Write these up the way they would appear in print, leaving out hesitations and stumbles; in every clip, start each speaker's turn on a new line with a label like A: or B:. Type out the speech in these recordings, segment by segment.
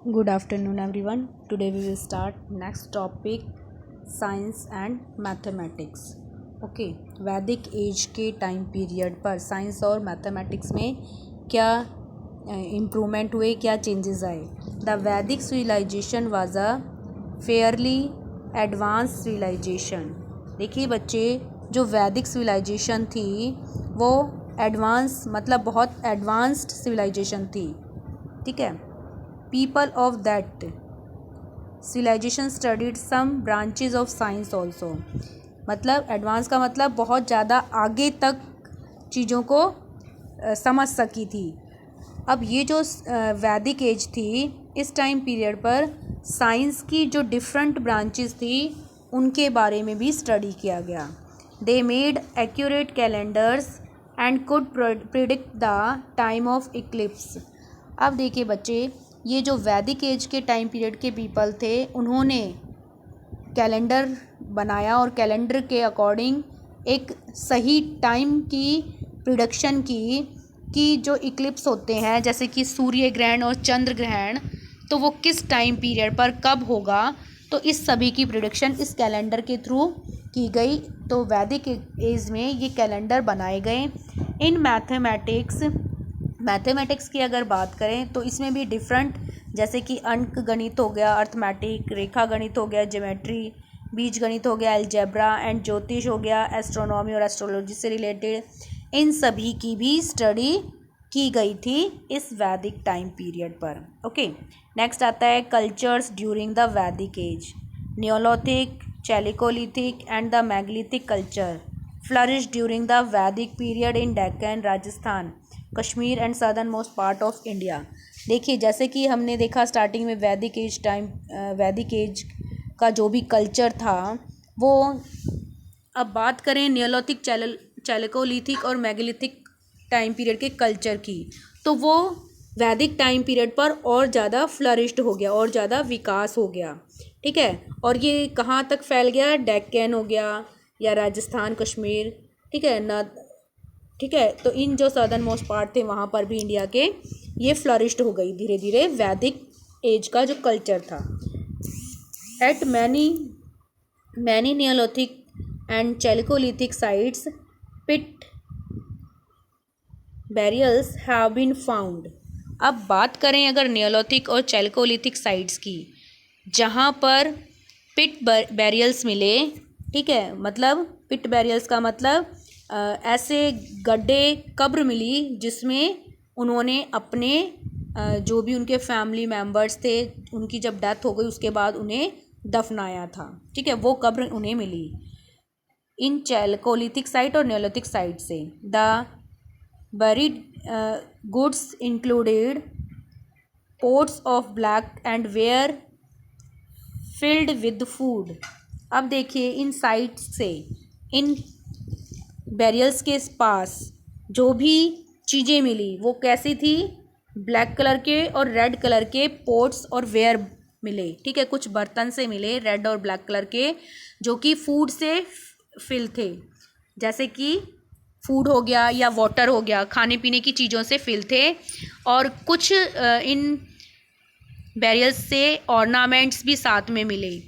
A: Good afternoon, everyone. Today we will start next topic science and mathematics. Okay वैदिक age के time period पर science और mathematics में क्या इम्प्रूवमेंट हुए, क्या चेंजेस आए. The Vedic civilisation was a fairly advance civilisation. देखिए बच्चे, जो वैदिक सिविलाइजेशन थी वो एडवांस मतलब बहुत एडवांस्ड सिविलाइजेशन थी. ठीक है. People of that civilization studied some branches of science also. मतलब एडवांस का मतलब बहुत ज़्यादा आगे तक चीज़ों को समझ सकी थी. अब ये जो वैदिक एज थी, इस टाइम पीरियड पर साइंस की जो डिफरेंट ब्रांचेस थी उनके बारे में भी स्टडी किया गया. They made accurate calendars and could predict the time of Eclipse. अब देखिए बच्चे, ये जो वैदिक एज के टाइम पीरियड के पीपल थे उन्होंने कैलेंडर बनाया और कैलेंडर के अकॉर्डिंग एक सही टाइम की प्रिडिक्शन की कि जो इक्लिप्स होते हैं जैसे कि सूर्य ग्रहण और चंद्र ग्रहण, तो वो किस टाइम पीरियड पर कब होगा, तो इस सभी की प्रिडिक्शन इस कैलेंडर के थ्रू की गई. तो वैदिक एज में ये कैलेंडर बनाए गए. इन मैथमेटिक्स की अगर बात करें तो इसमें भी डिफरेंट, जैसे कि अंक गणित हो गया, अर्थमेटिक, रेखा गणित हो गया, ज्योमेट्री, बीज गणित हो गया, अलजेब्रा एंड ज्योतिष हो गया, एस्ट्रोनॉमी और एस्ट्रोलॉजी से रिलेटेड, इन सभी की भी स्टडी की गई थी इस वैदिक टाइम पीरियड पर. ओके. नेक्स्ट आता है cultures during the Vedic age. Neolithic, chalcolithic and the megalithic culture flourish during the Vedic period in Deccan, Rajasthan, Kashmir and southernmost part of India. देखिए, जैसे कि हमने देखा स्टार्टिंग में वैदिक एज का जो भी कल्चर था वो, अब बात करें नियोलिथिक, चैलिकोलिथिक और मेगलिथिक टाइम पीरियड के कल्चर की, तो वो वैदिक टाइम पीरियड पर और ज़्यादा फ्लरिश्ड हो गया और ज़्यादा विकास हो गया. ठीक है. और ये कहाँ तक फैल गया? डेक्कन हो गया या राजस्थान, कश्मीर. ठीक है ना. ठीक है. तो इन जो सदर्न मोस्ट पार्ट थे वहाँ पर भी इंडिया के ये फ्लरिश्ड हो गई धीरे धीरे वैदिक एज का जो कल्चर था. At many neolithic and chalcolithic sites pit burials have been found. अब बात करें अगर नियोलिथिक और चैलिकोलिथिक साइट्स की, जहाँ पर पिट बैरियल्स मिले. ठीक है. मतलब पिट बैरियल्स का मतलब ऐसे गड्ढे, कब्र मिली जिसमें उन्होंने अपने जो भी उनके फैमिली मेम्बर्स थे उनकी जब डेथ हो गई उसके बाद उन्हें दफनाया था. ठीक है. वो कब्र उन्हें मिली इन चैलिकोलिथिक साइट और नियोलिथिक साइट से. The buried goods included pots of black and were filled with food. अब देखिए, इन साइट्स से, इन बैरियल्स के पास जो भी चीज़ें मिली वो कैसी थी? ब्लैक कलर के और रेड कलर के पोट्स और वेयर मिले. ठीक है. कुछ बर्तन से मिले रेड और ब्लैक कलर के, जो कि फूड से फिल थे, जैसे कि फूड हो गया या वाटर हो गया, खाने पीने की चीज़ों से फिल थे. और कुछ इन बैरियल्स से ऑर्नामेंट्स भी साथ में मिले,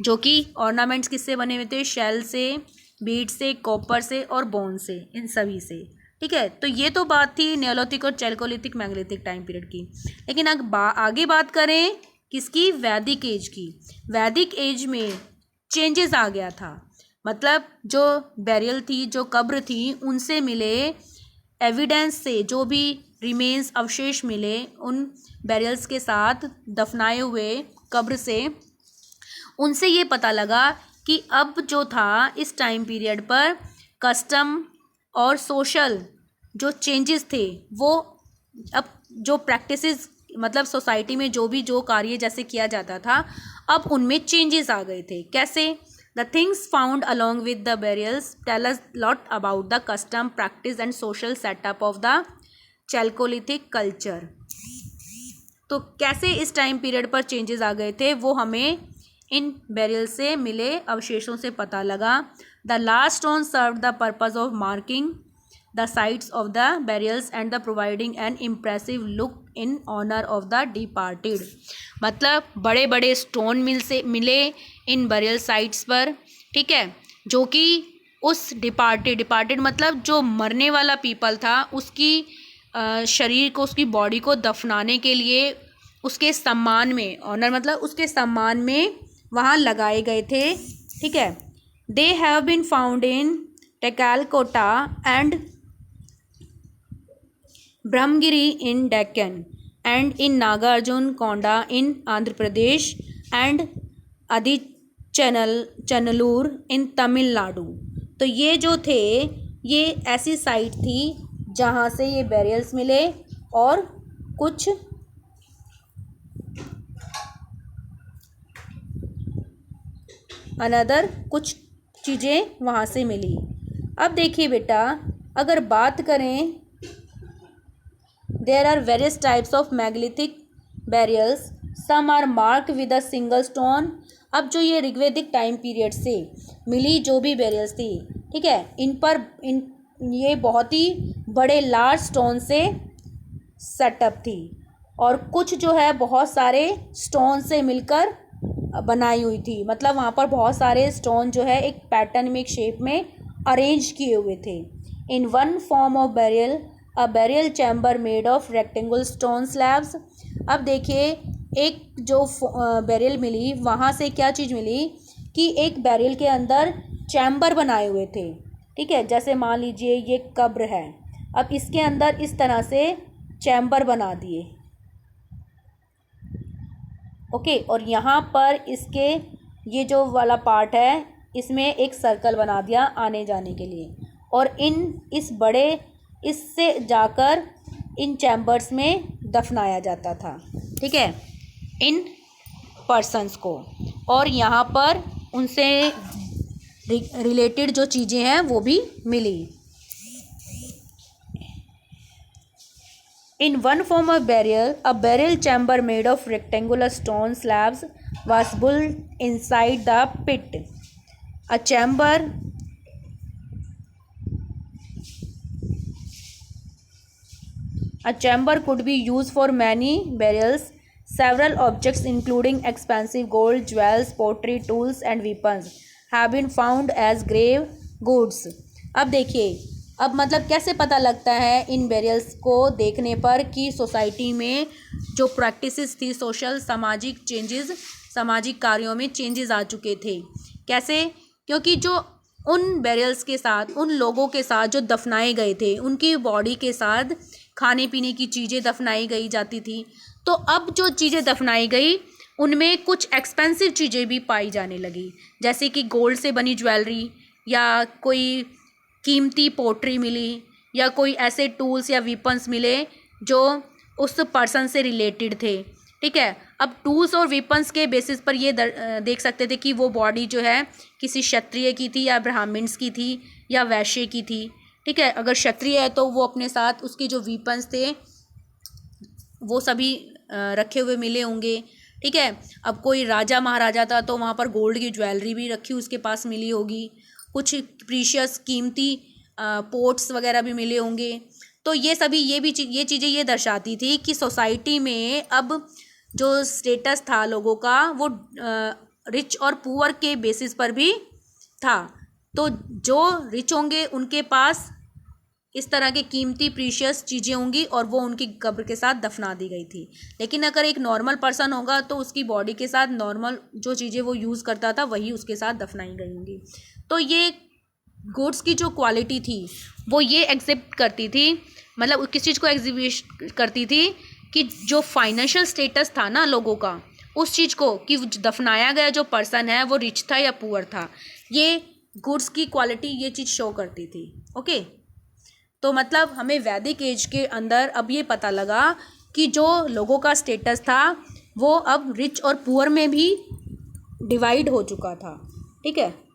A: जो कि ऑर्नामेंट्स किससे बने हुए थे? शेल से, बीड से, कॉपर से और बोन से, इन सभी से. ठीक है. तो ये तो बात थी नियोलिथिक और चैलिकोलिथिक मेगलिथिक टाइम पीरियड की. लेकिन अब आगे बात करें किसकी? वैदिक एज की. वैदिक एज में चेंजेस आ गया था. मतलब जो बैरियल थी, जो कब्र थी, उनसे मिले एविडेंस से जो भी रिमेन्स, अवशेष मिले उन बैरियल्स के साथ दफनाए हुए कब्र से, उनसे ये पता लगा कि अब जो था इस टाइम पीरियड पर कस्टम और सोशल जो चेंजेस थे वो, अब जो प्रैक्टिसेस मतलब सोसाइटी में जो कार्य जैसे किया जाता था, अब उनमें चेंजेस आ गए थे. कैसे? The things found along with the burials tell us lot about the custom, practice and social setup of the Chalcolithic culture. तो कैसे इस टाइम पीरियड पर चेंजेस आ गए थे वो हमें इन बैरियल से मिले अवशेषों से पता लगा. The last stone serve the purpose of marking the sites of the burials and the providing an impressive look in honor of the departed। मतलब बड़े बड़े स्टोन मिले इन बरियल साइट्स पर, ठीक है, जो कि उस डिपार्टेड मतलब जो मरने वाला पीपल था उसकी शरीर को, उसकी बॉडी को दफनाने के लिए उसके सम्मान में, ऑनर मतलब उसके सम्मान में वहाँ लगाए गए थे, ठीक है। They have been found in Tekkalakota and Brahmagiri in Deccan and in Nagarjunakonda in Andhra Pradesh and Adichanallur in Tamil Nadu. तो ये जो थे ये ऐसी साइट थी जहाँ से ये बेरियल्स मिले और कुछ कुछ चीज़ें वहाँ से मिली। अब देखिए बेटा, अगर बात करें, there are various types of megalithic burials, some are marked with a single stone. अब जो ये ऋग्वेदिक टाइम पीरियड से मिली जो भी बेरियल्स थी, ठीक है, इन ये बहुत ही बड़े लार्ज स्टोन से सेटअप थी और कुछ जो है बहुत सारे स्टोन से मिलकर बनाई हुई थी। मतलब वहाँ पर बहुत सारे स्टोन जो है एक पैटर्न में, एक शेप में अरेंज किए हुए थे। In one form of burial, a burial chamber made of rectangle stone slabs. अब देखिए, एक जो बेरियल मिली वहाँ से क्या चीज़ मिली कि एक बेरियल के अंदर चैम्बर बनाए हुए थे, ठीक है। जैसे मान लीजिए ये कब्र है, अब इसके अंदर इस तरह से चैम्बर बना दिए, ओके, और यहाँ पर इसके ये जो वाला पार्ट है इसमें एक सर्कल बना दिया आने जाने के लिए, और इससे जाकर इन चैम्बर्स में दफनाया जाता था, ठीक है, इन पर्सन्स को। और यहाँ पर उनसे रिलेटेड जो चीज़ें हैं वो भी मिली। In one form of burial, a burial chamber made of rectangular stone slabs was built inside the pit. A chamber could be used for many burials. Several objects including expensive gold, jewels, pottery, tools and weapons have been found as grave goods. अब देखिए, अब मतलब कैसे पता लगता है इन बेरियल्स को देखने पर कि सोसाइटी में जो प्रैक्टिसेस थी, सोशल सामाजिक चेंजेस, सामाजिक कार्यों में चेंजेस आ चुके थे। कैसे? क्योंकि जो उन बेरियल्स के साथ, उन लोगों के साथ जो दफनाए गए थे, उनकी बॉडी के साथ खाने पीने की चीज़ें दफनाई गई जाती थी। तो अब जो चीज़ें दफनाई गई उनमें कुछ एक्सपेंसिव चीज़ें भी पाई जाने लगी, जैसे कि गोल्ड से बनी ज्वेलरी या कोई कीमती पोट्री मिली या कोई ऐसे टूल्स या वीपन्स मिले जो उस पर्सन से रिलेटेड थे, ठीक है। अब टूल्स और वीपन्स के बेसिस पर ये देख सकते थे कि वो बॉडी जो है किसी क्षत्रिय की थी या ब्राह्मण्स की थी या वैश्य की थी, ठीक है। अगर क्षत्रिय है तो वो अपने साथ उसके जो वीपन्स थे वो सभी रखे हुए मिले होंगे, ठीक है। अब कोई राजा महाराजा था तो वहाँ पर गोल्ड की ज्वेलरी भी रखी उसके पास मिली होगी, कुछ प्रीशियस कीमती पोट्स वगैरह भी मिले होंगे। तो ये सभी ये चीज़ें ये दर्शाती थी कि सोसाइटी में अब जो स्टेटस था लोगों का वो रिच और पुअर के बेसिस पर भी था। तो जो रिच होंगे उनके पास इस तरह के कीमती प्रीशियस चीज़ें होंगी और वो उनकी कब्र के साथ दफना दी गई थी। लेकिन अगर एक नॉर्मल पर्सन होगा तो उसकी बॉडी के साथ नॉर्मल जो चीज़ें वो यूज़ करता था वही उसके साथ दफनाई गई होंगी। तो ये गुड्स की जो क्वालिटी थी वो ये एक्सेप्ट करती थी, मतलब किस चीज़ को एग्जिबिट करती थी कि जो फाइनेंशियल स्टेटस था ना लोगों का, उस चीज़ को कि दफनाया गया जो पर्सन है वो रिच था या पुअर था, ये गुड्स की क्वालिटी ये चीज़ शो करती थी। ओके, तो मतलब हमें वैदिक एज के अंदर अब ये पता लगा कि जो लोगों का स्टेटस था वो अब रिच और पुअर में भी डिवाइड हो चुका था, ठीक है।